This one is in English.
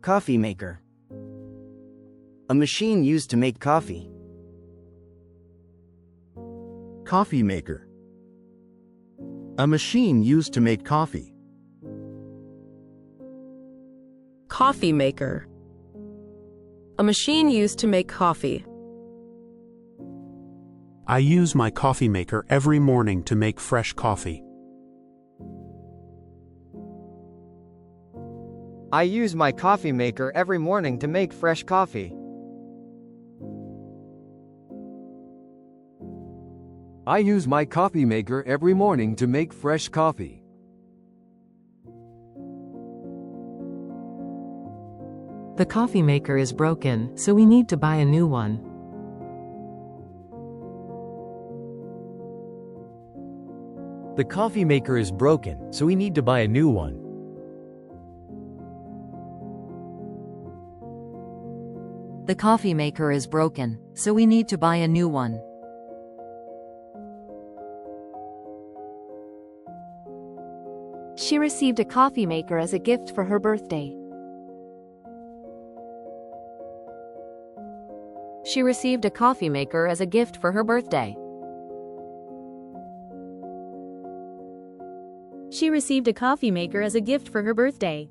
Coffee maker. A machine used to make coffee. Coffee maker. A machine used to make coffee. Coffee maker. A machine used to make coffee. I use my coffee maker every morning to make fresh coffee. I use my coffee maker every morning to make fresh coffee. I use my coffee maker every morning to make fresh coffee. The coffee maker is broken, so we need to buy a new one. The coffee maker is broken, so we need to buy a new one. The coffee maker is broken, so we need to buy a new one. She received a coffee maker as a gift for her birthday. She received a coffee maker as a gift for her birthday. She received a coffee maker as a gift for her birthday.